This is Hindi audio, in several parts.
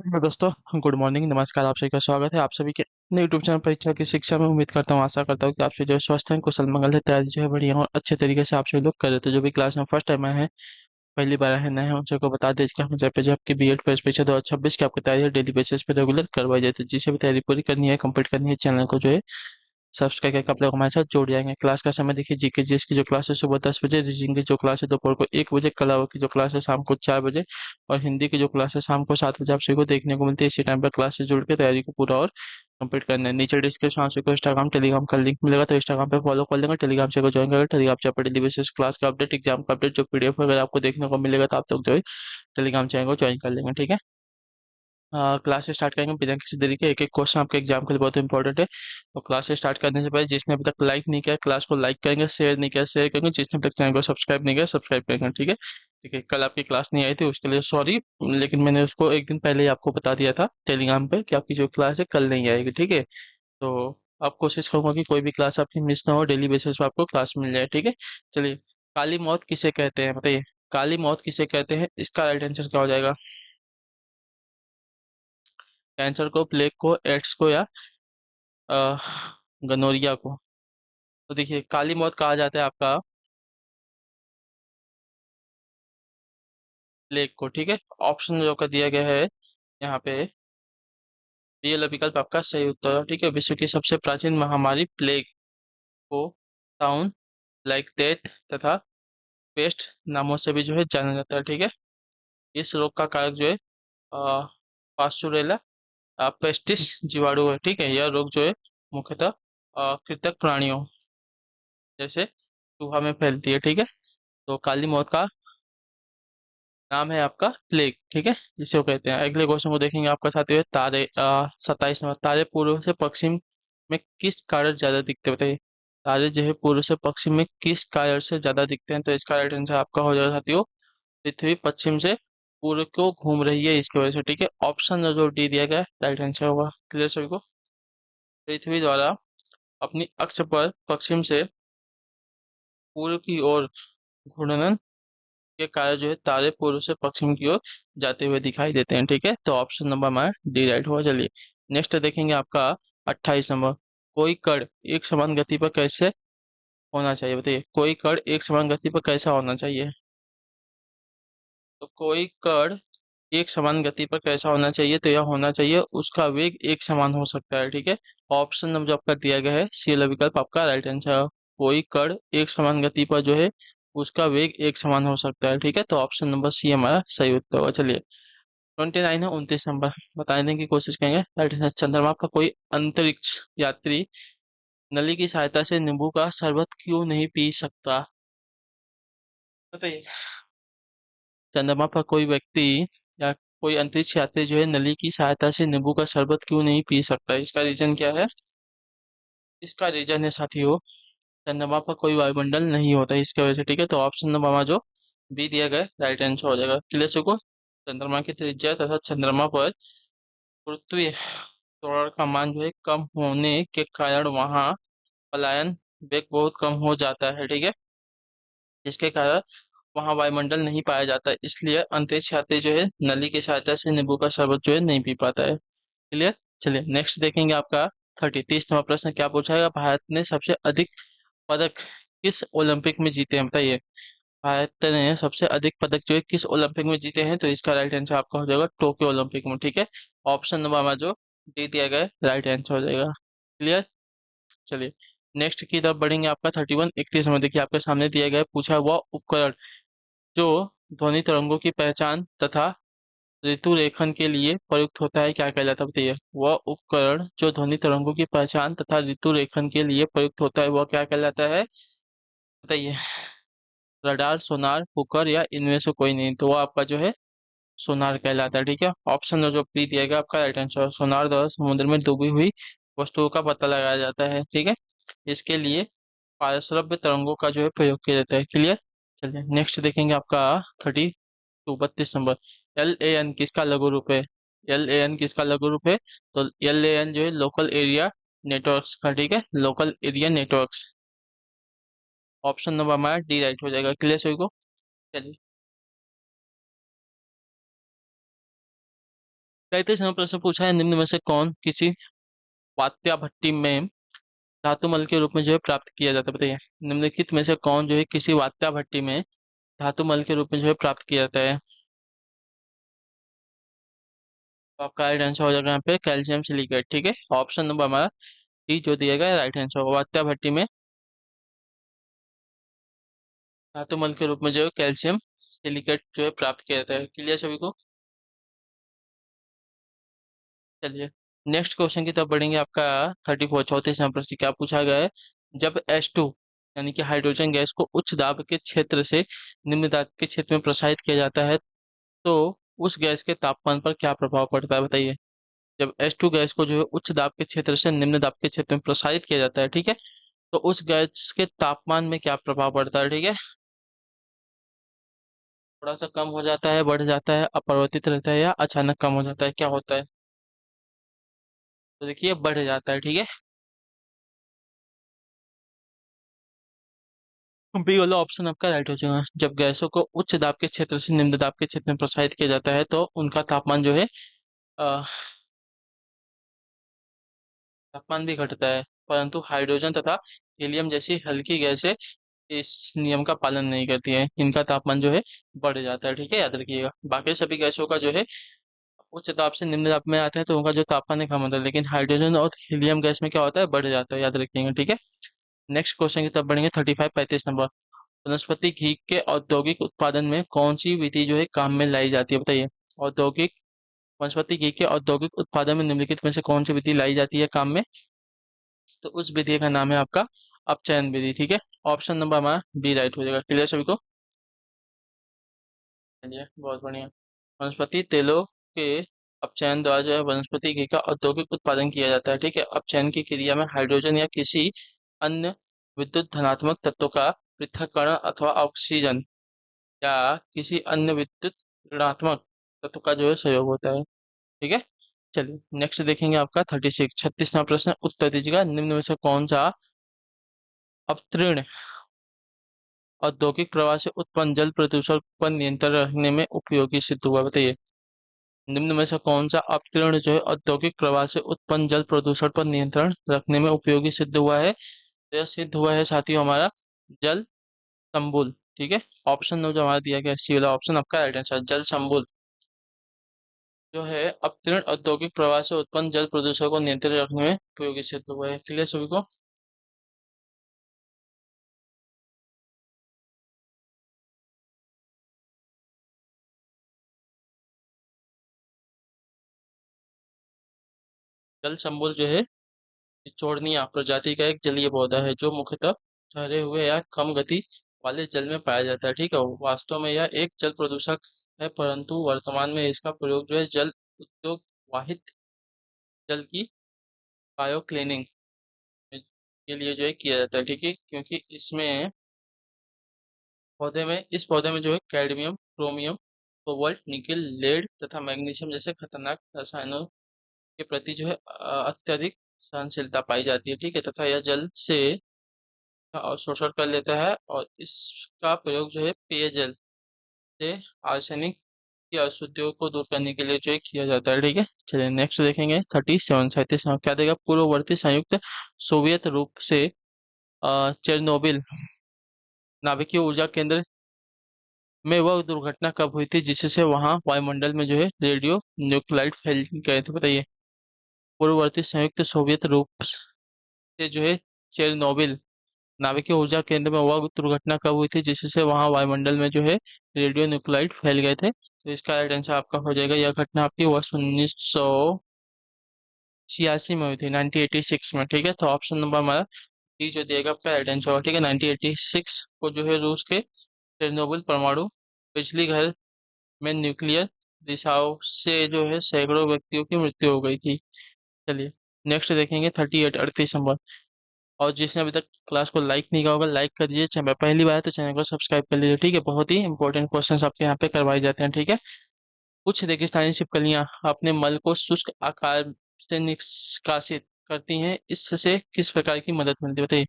हेलो दोस्तों, गुड मॉर्निंग, नमस्कार। आप सभी का स्वागत है आप सभी के अपने यूट्यूब चैनल परीक्षा की शिक्षा में। उम्मीद करता हूँ, आशा करता हूँ कि आप सभी जो है स्वस्थ हैं, कुशल मंगल है, तैयारी जो है बढ़िया और अच्छे तरीके से आप सभी लोग कर रहे थे। जो भी क्लास में फर्स्ट टाइम आए हैं, पहली बार आए हैं, नए हैं, उन सबको बता दें कि हम जब पे जो आपकी बीएड प्रवेश परीक्षा 2026 की आपकी तैयारी डेली बेसिस पे रेगुलर करवाई जाती है। जिसे भी तैयारी पूरी करनी है, कंप्लीट करनी है, चैनल को जो है सब्सक्राइब करके आप लोग हमारे साथ जुड़ जाएंगे। क्लास का समय देखिए, जीके जीएस की जो क्लास है सुबह 10 बजे, रीजनिंग की जो क्लास है दोपहर को 1 बजे, कला की जो क्लास है शाम को 4 बजे, और हिंदी की जो क्लास है शाम को 7 बजे आप सभी को देखने को मिलती है। इसी टाइम पर क्लास से जुड़ के तैयारी को पूरा और कंप्लीट करना है। नीचे डिस्क्रिप्शन आप सभी को इंस्टाग्राम टेलीग्राम का लिंक मिलेगा, तो इंस्टाग्राम पे फॉलो कर लेंगे, टेलीग्राम से ज्वाइन करेंगे। टेलीग्राम से डेली बेसिस क्लास का अपडेट, एग्जाम का अपडेट, जो पीडीएफ वगैरह आपको देखने को मिलेगा, तो आप लोग जो है टेलीग्राम चैनल को ज्वाइन कर लेंगे, ठीक है। क्लास स्टार्ट करेंगे बिना किसी देरी के। एक एक क्वेश्चन आपके एग्जाम के लिए बहुत इंपॉर्टेंट है। तो क्लास स्टार्ट करने से पहले जिसने अभी तक लाइक नहीं किया क्लास को लाइक करेंगे, शेयर नहीं किया शेयर करेंगे, जिसने अभी तक चैनल को सब्सक्राइब नहीं किया सब्सक्राइब करेंगे, ठीक है। ठीक है, कल आपकी क्लास नहीं आई थी उसके लिए सॉरी, लेकिन मैंने उसको एक दिन पहले ही आपको बता दिया था टेलीग्राम पे कि आपकी जो क्लास है कल नहीं आएगी, ठीक है। तो आप कोशिश करूंगा कि कोई भी क्लास आपकी मिस ना हो, डेली बेसिस पे आपको क्लास मिल जाए, ठीक है। चलिए, काली मौत किसे कहते हैं बताइए। काली मौत किसे कहते हैं, इसका राइट आंसर क्या हो जाएगा। कैंसर को, प्लेग को, एड्स को, या गनोरिया को। तो देखिए, काली मौत कहा जाता है आपका प्लेग को, ठीक है। ऑप्शन जो का दिया गया है यहाँ पे, ये वाला विकल्प आपका सही उत्तर है, ठीक है। विश्व की सबसे प्राचीन महामारी प्लेग को टाउन, लाइक डेथ तथा पेस्ट नामों से भी जो है जाना जाता है, ठीक है। इस रोग का कारक जो है पास्चुरेला पेस्टिस जीवाणु है, ठीक है। यह रोग जो है मुख्यतः कृंतक प्राणियों जैसे चूहा में फैलती है, ठीक है। तो काली मौत का नाम है आपका प्लेग, ठीक है, जिसे वो कहते हैं। अगले क्वेश्चन को देखेंगे आपका साथी है तारे। 27 नंबर, तारे पूर्व से पश्चिम में किस कारण ज्यादा दिखते हैं बताइए। तारे जो है पूर्व से पश्चिम में किस कारण से ज्यादा दिखते हैं, तो इसका राइट आंसर आपका हो जाएगा साथियों, पृथ्वी पश्चिम से पूर्व को घूम रही है इसकी वजह से, ठीक है। ऑप्शन जो डी दिया गया है राइट आंसर होगा। क्लियर सभी को। पृथ्वी द्वारा अपनी अक्ष पर पश्चिम से पूर्व की ओर घूर्णन के कारण जो है तारे पूर्व से पश्चिम की ओर जाते हुए दिखाई देते हैं, ठीक है। तो ऑप्शन नंबर हमारा डी राइट होगा। चलिए, नेक्स्ट देखेंगे आपका 28 नंबर। कोई कण एक समान गति पर कैसे होना चाहिए बताइए। कोई कण एक समान गति पर कैसा होना चाहिए। तो कोई कण एक समान गति पर कैसा होना चाहिए, तो यह होना चाहिए उसका वेग एक समान हो सकता है, ठीक है। ऑप्शन नंबर जो आपका दिया गया है सी वाला विकल्प आपका राइट आंसर है। कोई कण एक समान गति पर जो है उसका वेग एक समान हो सकता है, ठीक है। तो ऑप्शन नंबर सी हमारा सही उत्तर होगा। चलिए, 29 है, 29 नंबर बताने की कोशिश करेंगे। राइट आंसर, चंद्रमा का कोई अंतरिक्ष यात्री नली की सहायता से नींबू का शरबत क्यों नहीं पी सकता बताइए। चंद्रमा पर कोई व्यक्ति या कोई अंतरिक्ष यात्री जो है नली की सहायता से नींबू का शरबत क्यों नहीं पी सकता, इसका रीजन क्या है। इसका रीजन है साथियों, चंद्रमा पर कोई वायुमंडल नहीं होता है इसकी वजह से, ठीक है। तो ऑप्शन नंबर हमारा जो बी दिया गया राइट आंसर हो जाएगा। क्लियर को। चंद्रमा की त्रिज्या तथा चंद्रमा पर पृथ्वी त्वरण का मान जो है कम होने के कारण वहाँ पलायन वेग बहुत कम हो जाता है, ठीक है। जिसके कारण वहाँ वायुमंडल नहीं पाया जाता, इसलिए अंतरिक्ष यात्री जो है नली की सहायता से नींबू का शरबत जो है नहीं पी पाता है। क्लियर। चलिए, नेक्स्ट देखेंगे आपका 30 नंबर प्रश्न क्या पूछा है। भारत ने सबसे अधिक पदक किस ओलंपिक में जीते हैं बताइए। भारत ने सबसे अधिक पदक जो है किस ओलंपिक में जीते हैं, तो इसका राइट आंसर आपका हो जाएगा टोक्यो ओलंपिक में, ठीक है। ऑप्शन नंबर हमारा जो डी दिया गया है राइट आंसर हो जाएगा। क्लियर। चलिए, नेक्स्ट की तरफ बढ़ेंगे आपका 31 31 नंबर। देखिए, आपके सामने दिया गया है, पूछा हुआ उपकरण जो ध्वनि तरंगों की पहचान तथा ऋतु रेखन के लिए प्रयुक्त होता है क्या कहलाता है बताइए। वह उपकरण जो ध्वनि तरंगों की पहचान तथा ऋतु रेखन के लिए प्रयुक्त होता है वह क्या कहलाता है बताइए। रडार, सोनार, हुकर, या इनमें से कोई नहीं, तो वो आपका जो है सोनार कहलाता है, ठीक है। ऑप्शन जो बी दिया गया आपका राइट आंसर। सोनार द्वारा समुद्र में डूबी हुई वस्तुओं का पता लगाया जाता है, ठीक है। इसके लिए पारश्रव्य तरंगों का जो है प्रयोग किया जाता है। क्लियर। चलिए, नेक्स्ट देखेंगे आपका 32 32 नंबर। LAN किसका लघु रूप है। LAN किसका लघु रूप है, तो LAN जो है लोकल एरिया नेटवर्क्स का, ठीक है, local area networks. Option number हमारा डी राइट हो जाएगा। क्लियर सभी को। चलिए, 35 नंबर प्रश्न पूछा है, निम्न में से कौन किसी वात्या भट्टी में धातुमल के रूप में जो है प्राप्त किया जाता है, बताइए। निम्नलिखित में से कौन जो है किसी वात्या भट्टी में धातुमल के रूप में जो है प्राप्त किया जाता है। तो आपका राइट आंसर हो जाएगा यहाँ पे कैल्शियम सिलिकेट, ठीक है। ऑप्शन नंबर हमारा डी जो दिया गया है राइट आंसर होगा। वात्या भट्टी में धातुमल के रूप में जो है कैल्शियम सिलिकेट जो है प्राप्त किया जाता है। क्लियर सभी को। चलिए नेक्स्ट क्वेश्चन की तरफ बढ़ेंगे। आपका 34 34 नंबर प्रश्न क्या पूछा गया है, जब H2 यानी कि हाइड्रोजन गैस को उच्च दाब के क्षेत्र से निम्न दाब के क्षेत्र में प्रसारित किया जाता है तो उस गैस के तापमान पर क्या प्रभाव पड़ता है, बताइए। जब H2 गैस को जो है उच्च दाब के क्षेत्र से निम्न दाब के क्षेत्र में प्रसारित किया जाता है, ठीक है, तो उस गैस के तापमान में क्या प्रभाव पड़ता है, ठीक है। थोड़ा सा कम हो जाता है, बढ़ जाता है, अपरिवर्तित रहता है या अचानक कम हो जाता है, क्या होता है। तो देखिए बढ़ जाता है, ठीक है। बी वाला ऑप्शन आपका राइट हो जाएगा। जब गैसों को उच्च दाब के क्षेत्र से निम्न दाब के क्षेत्र में प्रसारित किया जाता है तो उनका तापमान जो है अ, तापमान भी घटता है, परंतु हाइड्रोजन तथा हीलियम जैसी हल्की गैसें इस नियम का पालन नहीं करती है, इनका तापमान जो है बढ़ जाता है, ठीक है, याद रखिएगा। बाकी सभी गैसों का जो है उच्च ताप से निम्न ताप में आते हैं तो उनका जो तापमान है कम होता है, लेकिन हाइड्रोजन और हीलियम गैस में क्या होता है, बढ़ जाता है, याद रखिएगा, ठीक है। नेक्स्ट क्वेश्चन की तरफ बढ़ेंगे। 35 नंबर, वनस्पति घी के औद्योगिक उत्पादन में कौन सी विधि जो है काम में लाई जाती है, बताइए। औद्योगिक वनस्पति घी के औद्योगिक उत्पादन में निम्नलिखित में से कौन सी विधि लाई जाती है काम में, तो उस विधि का नाम है आपका अपचयन विधि, ठीक है। ऑप्शन नंबर हमारा बी राइट हो जाएगा। क्लियर सभी को। चलिए बहुत बढ़िया। वनस्पति तेलों के अपचयन द्वारा जो है वनस्पति घी का औद्योगिक उत्पादन किया जाता है, ठीक है। अपचयन की क्रिया में हाइड्रोजन या किसी अन्य विद्युत धनात्मक तत्व का पृथक्करण अथवा ऑक्सीजन या किसी अन्य विद्युत ऋणात्मक तत्व का जो है सहयोग होता है, ठीक है। चलिए नेक्स्ट देखेंगे। आपका 36 प्रश्न उत्तर दीजिएगा। निम्न में से कौन सा अवतीर्ण औद्योगिक प्रवाह से उत्पन्न जल प्रदूषण पर नियंत्रण रखने में उपयोगी सिद्ध हुआ, बताइए। निम्न में से कौन सा अपतरण जो है औद्योगिक प्रवाह से उत्पन्न जल प्रदूषण पर नियंत्रण रखने में उपयोगी सिद्ध हुआ है, तो यह सिद्ध हुआ है साथियों हमारा जल संबुल, ठीक है। ऑप्शन नो जो हमारा दिया गया सी वाला ऑप्शन आपका राइट आंसर। जल संबुल जो है अपतरण औद्योगिक प्रवाह से उत्पन्न जल प्रदूषण को नियंत्रित रखने में उपयोगी सिद्ध हुआ है। क्लियर सभी को। जल संबुल जो है चोरनिया प्रजाति का एक जलीय पौधा है जो मुख्यतः ठहरे हुए या कम गति वाले जल में पाया जाता है, ठीक है। वास्तव में यह एक जल प्रदूषक है, परंतु वर्तमान में इसका प्रयोग जो है जल उद्योग वाहित जल की बायो क्लीनिंग के लिए जो है किया जाता है, ठीक है। क्योंकि इसमें इस पौधे में जो है cadmium, chromium, cobalt, nickel, lead तथा मैग्नीशियम जैसे खतरनाक रसायनों के प्रति जो है अत्यधिक सहनशीलता पाई जाती है, ठीक है। तथा यह जल से अवशोषण कर लेता है और इसका प्रयोग जो है पेयजल से आर्सेनिक की अशुद्धियों को दूर करने के लिए जो है किया जाता है, ठीक है। चलिए नेक्स्ट देखेंगे। 37 क्या देगा, पूर्ववर्ती संयुक्त सोवियत रूप से चेरनोबिल नाभिकीय ऊर्जा केंद्र में वह दुर्घटना कब हुई थी जिससे वहां वायुमंडल में जो है रेडियो न्यूक्लाइड फैल गए थे, बताइए। पूर्ववर्ती संयुक्त सोवियत रूप से जो है चेरनोबिल नाभिकीय ऊर्जा केंद्र में वह दुर्घटना कब हुई थी जिससे वहां वायुमंडल में जो है रेडियो न्यूक्लाइड फैल गए थे, तो इसका राइट आंसर आपका हो जाएगा। यह घटना आपकी वर्ष 1986 में हुई थी, 1986 में, ठीक है। तो ऑप्शन नंबर हमारा डी जो दिएगा आपका राइट आंसर होगा, ठीक है। 1986 को जो है रूस के चेरनोबिल परमाणु बिजली घर में न्यूक्लियर रिसाव से जो है सैकड़ों व्यक्तियों की मृत्यु हो गई थी। चलिए नेक्स्ट देखेंगे। 38 नंबर, और जिसने अभी तक क्लास को लाइक नहीं किया होगा लाइक कर दीजिए। चैनल पहली बार है तो चैनल को सब्सक्राइब कर लीजिए, ठीक है। बहुत ही इंपॉर्टेंट क्वेश्चंस आपके यहाँ पे करवाए जाते हैं, ठीक है। कुछ रेगिस्तानी छिपकलियां अपने मल को शुष्क आकार से निष्कासित करती हैं, इससे किस प्रकार की मदद मिलती है, बताइए।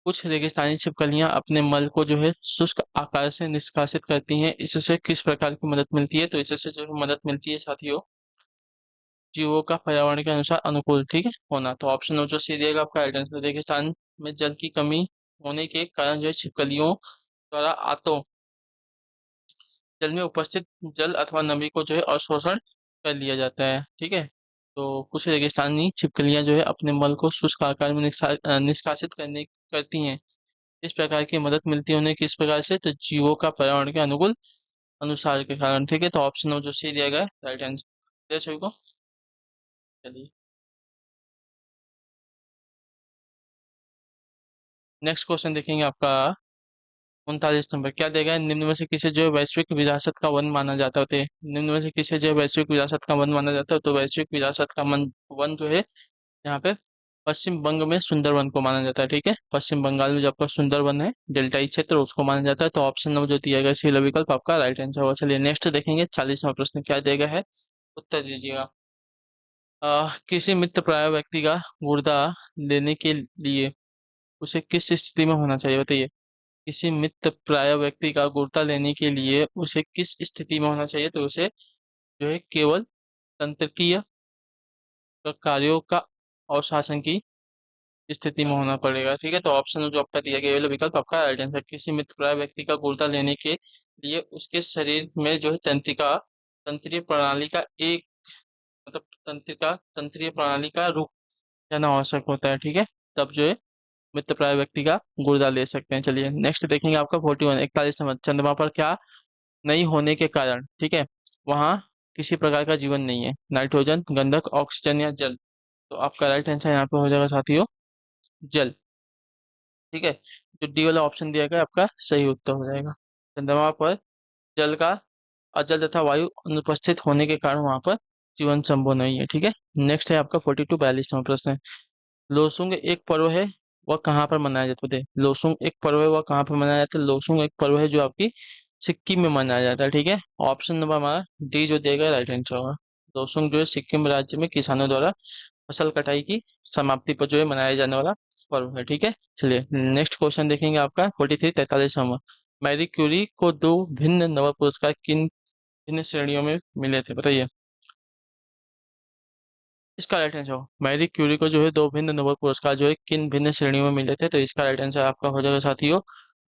कुछ रेगिस्तानी छिपकलियां अपने मल को जो है शुष्क आकार से निष्कासित करती हैं, इससे किस प्रकार की मदद मिलती है, तो इससे जो है मदद मिलती है साथियों जीवों का पर्यावरण के अनुसार अनुकूल, ठीक है, होना। तो ऑप्शन हो जो सी दिएगा आपका राइट आंसर। रेगिस्तान में जल की कमी होने के कारण जो है छिपकलियों द्वारा आतों जल में उपस्थित जल अथवा नमी को जो है अवशोषण कर लिया जाता है, ठीक है। तो कुछ रेगिस्तानी छिपकलियां जो है अपने मल को शुष्क आकार में निष्कासित करने करती हैं। इस प्रकार की मदद मिलती है उन्हें किस प्रकार से, तो जीवों का पर्यावरण के अनुकूल अनुसार के कारण, ठीक है। तो ऑप्शन हो जो सी दिया गया राइट आंसर। सभी को चलिए नेक्स्ट क्वेश्चन देखेंगे आपका 39 नंबर। क्या देगा है, निम्न में से किसे जो है वैश्विक विरासत का वन माना जाता है। निम्न में से किसे जो है वैश्विक विरासत का वन माना जाता है, तो वैश्विक विरासत का वन जो है यहाँ पे पश्चिम बंग में सुंदरवन को माना जाता है, ठीक है। पश्चिम बंगाल में जो आपका सुंदरवन है डेल्टाई क्षेत्र, उसको माना जाता है। तो ऑप्शन नंबर जो दिया गया सी विकल्प आपका राइट आंसर होगा। चलिए नेक्स्ट देखेंगे 40वां प्रश्न क्या दिया गया है, उत्तर दीजिएगा। किसी मित्र प्राय व्यक्ति का गुर्दा लेने के लिए उसे किस स्थिति में होना चाहिए, बताइए। किसी मित्र प्राय व्यक्ति का गुर्दा लेने के लिए उसे किस स्थिति में होना चाहिए, तो उसे जो है केवल तंत्रिकीय कार्यों का अवशासन की स्थिति में होना पड़ेगा, ठीक है। तो ऑप्शन जो आपका दिया गया है विकल्प आपका राइट आंसर। किसी मित्रप्राय व्यक्ति का गुर्दा लेने के लिए उसके शरीर में जो है तंत्रिका तंत्रीय प्रणाली का एक मतलब तंत्रिका तंत्रीय प्रणाली का रुक जाना आवश्यक होता है, ठीक है। तब जो है मित्रप्राय व्यक्ति का गुर्दा ले सकते हैं। चलिए नेक्स्ट देखेंगे आपका 41 नंबर। चंद्रमा पर क्या नहीं होने के कारण, ठीक है, वहाँ किसी प्रकार का जीवन नहीं है। नाइट्रोजन, गंधक, ऑक्सीजन या जल। तो आपका राइट आंसर यहाँ पे हो जाएगा साथियों जल, ठीक है। जो डी वाला ऑप्शन दिया गया आपका सही उत्तर हो जाएगा। चंद्रमा पर जल का अजल तथा वायु अनुपस्थित होने के कारण वहां पर जीवन संभव नहीं है, ठीक है। नेक्स्ट है आपका 42 42वां प्रश्न है। लोसुंग एक पर्व है, वह कहाँ पर मनाया जाता है। लोसुंग एक पर्व है, वह कहाँ पर मनाया जाता है। लोसुंग एक पर्व है जो आपकी सिक्किम में मनाया जाता है, ठीक है। ऑप्शन नंबर हमारा डी जो देगा राइट आंसर होगा। लोसुंग जो है सिक्किम राज्य में किसानों द्वारा फसल कटाई की समाप्ति पर जो है मनाया जाने वाला पर्व है, ठीक है। चलिए नेक्स्ट क्वेश्चन देखेंगे आपका 43 43 नंबर। मैरी क्यूरी को दो भिन्न नोबेल पुरस्कार किन भिन्न श्रेणियों में मिले थे, बताइए। इसका राइट आंसर हो मैरी क्यूरी को जो है दो भिन्न नोबेल पुरस्कार जो है किन भिन्न श्रेणियों में मिले थे, तो इसका राइट आंसर आपका हो जाएगा साथियों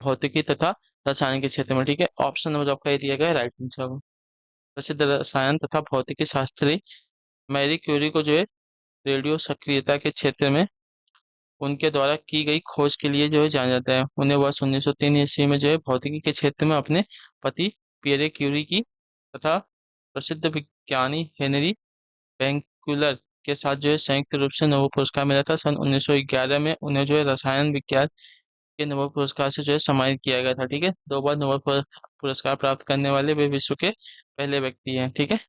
भौतिकी तथा रसायन के क्षेत्र में, ठीक है। ऑप्शन नंबर जो आपका ये दिया गया है राइट आंसर होगा। प्रसिद्ध रसायन तथा भौतिकी शास्त्री मैरी क्यूरी को जो है रेडियो सक्रियता के क्षेत्र में उनके द्वारा की गई खोज के लिए जो है जाना जाता है। उन्हें वर्ष 1903 ईस्वी में जो है भौतिकी के क्षेत्र में अपने पति पियरे क्यूरी की तथा प्रसिद्ध विज्ञानी हेनरी बैंकुलर के साथ जो है संयुक्त रूप से नोबेल पुरस्कार मिला था। सन 1911 में उन्हें जो है रसायन विज्ञान के नोबेल पुरस्कार से जो है सम्मानित किया गया था, ठीक है। दो बार नोबेल पुरस्कार प्राप्त करने वाले वे विश्व के पहले व्यक्ति हैं, ठीक है।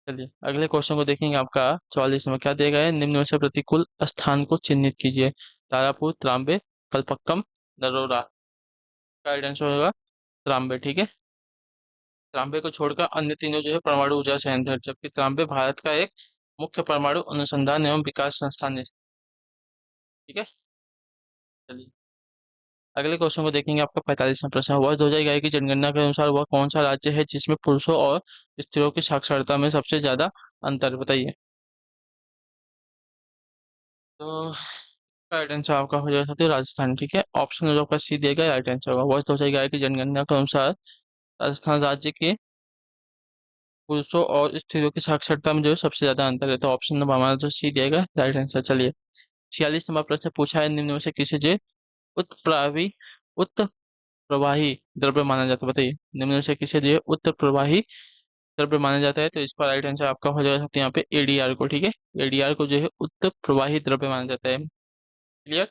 चलिए अगले क्वेश्चन को देखेंगे आपका 44 में क्या दिया गया है, निम्न में से प्रतिकूल स्थान को चिन्हित कीजिए। तारापुर, त्रांबे, कल्पक्कम, नरोरा। का आंसर होगा त्रांबे, ठीक है। त्रांबे को छोड़कर अन्य तीनों जो है परमाणु ऊर्जा संयंत्र है, जबकि त्रांबे भारत का एक मुख्य परमाणु अनुसंधान एवं विकास संस्थान है, ठीक है। चलिए अगले क्वेश्चन को देखेंगे आपका 45वां प्रश्न। वर्ष 2011 की जनगणना के अनुसार वह कौन सा राज्य है जिसमें पुरुषों और स्त्रियों की साक्षरता में सबसे ज्यादा अंतर है? बताइए। तो राइट आंसर आपका हो जाएगा साथियों राजस्थान, ठीक है। ऑप्शन जो आपका सी दिया गया राइट आंसर होगा। वर्ष 2011 की जनगणना के अनुसार राजस्थान राज्य के पुरुषों और स्त्रियों की साक्षरता में जो है सबसे ज्यादा अंतर है। तो ऑप्शन नंबर हमारा जो सी दिया गया राइट आंसर। चलिए 46 नंबर प्रश्न पूछा है, निम्न में से किसे जो है उत्प्रवाही उत्प्रवाही द्रव्य माना जाता है, बताइए। निम्न में से किसे जो है उत्प्रवाही द्रव्य माना जाता है, तो इसका राइट आंसर आपका हो जाएगा यहाँ पे एडीआर को, ठीक है। एडीआर को जो है उत्प्रवाही द्रव्य माना जाता है, क्लियर।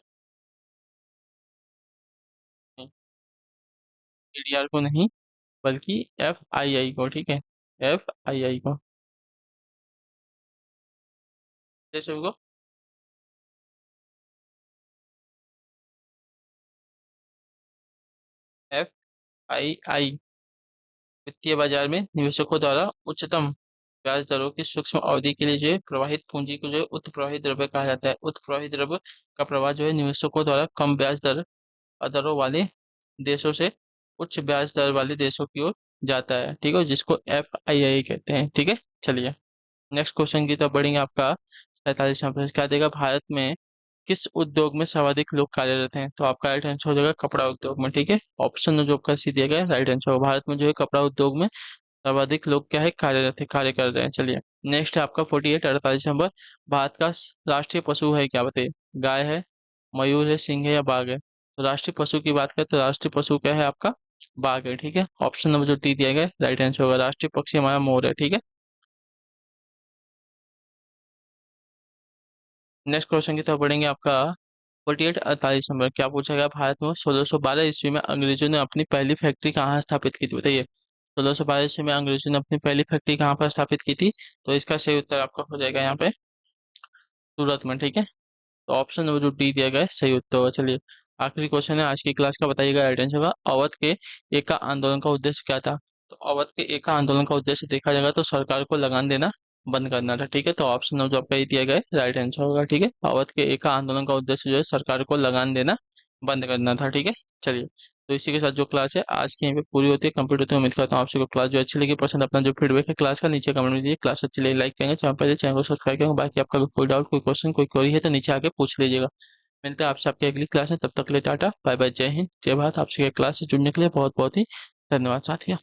एडीआर को नहीं बल्कि एफ को, ठीक है। एफ को, जैसे को एफ वित्तीय बाजार में निवेशकों द्वारा उच्चतम ब्याज दरों की सूक्ष्म अवधि के लिए जो है प्रवाहित पूंजी को जो है उत्प्रवाही द्रव्य कहा जाता है। उत्प्रवाही द्रव्य का प्रवाह जो है निवेशकों द्वारा कम ब्याज दरों वाले देशों से उच्च ब्याज दर वाले देशों की ओर जाता है, ठीक है, जिसको एफ कहते हैं, ठीक है। चलिए नेक्स्ट क्वेश्चन की तरफ बढ़ेंगे। आपका 47वां प्रश्न क्या देगा, भारत में किस उद्योग में सर्वाधिक लोग कार्यरत हैं? तो आपका राइट आंसर हो जाएगा कपड़ा उद्योग में। ठीक है, ऑप्शन जो आपका सी दिया गया है राइट आंसर होगा। भारत में जो है कपड़ा उद्योग में सर्वाधिक लोग क्या है, कार्यरत है, कार्य कर रहे हैं। चलिए नेक्स्ट है आपका 48 नंबर। भारत का राष्ट्रीय पशु है क्या, बताइए। गाय है, मयूर है, सिंह है या बाघ है? तो राष्ट्रीय पशु की बात करें तो राष्ट्रीय पशु क्या है आपका, बाघ है। ठीक है, ऑप्शन नंबर जो डी दिया गया है राइट आंसर होगा। राष्ट्रीय पक्षी हमारा मोर है। ठीक है, नेक्स्ट क्वेश्चन की तरफ बढ़ेंगे। आपका 48 नंबर क्या पूछा गया, भारत में 1612 ईस्वी में अंग्रेजों ने अपनी पहली फैक्ट्री कहाँ स्थापित की थी, बताइए। 1612 ईस्वी में अंग्रेजों ने अपनी पहली फैक्ट्री कहाँ पर स्थापित की थी? तो इसका सही उत्तर आपका हो जाएगा यहाँ पे सूरत में। ठीक है, तो ऑप्शन नंबर जो डी दिया गया है सही उत्तर होगा। चलिए आखिरी क्वेश्चन है आज की क्लास का, बताइएगा राइट आंसर होगा। अवध के एका आंदोलन का उद्देश्य क्या था? तो अवध के एका आंदोलन का उद्देश्य देखा जाएगा तो सरकार को लगान देना बंद करना था। ठीक है, तो ऑप्शन नंबर जो आपका ये दिया गया है राइट आंसर होगा। ठीक है, अवध के एका आंदोलन का उद्देश्य जो है सरकार को लगान देना बंद करना था। ठीक है, चलिए तो इसी के साथ जो क्लास है आज की यहीं पे पूरी होती है, कंप्लीट होती है। उम्मीद करता हूँ आपसे को क्लास जो अच्छी लगी, पसंद अपना जो फीडबैक है क्लास का नीचे कमेंट में दीजिए। क्लास अच्छी लगी लाइक करेंगे, चैनल को सब्सक्राइब करेंगे। बाकी आपका कोई डाउट, कोई क्वेश्चन, कोई क्वेरी है तो नीचे आके पूछ लीजिएगा। मिलते हैं आपसे आपकी अगली क्लास में, तब तक के लिए टाटा बाय बाय, जय हिंद जय भारत। आपसे क्लास से जुड़ने के लिए बहुत बहुत ही धन्यवाद साथियों।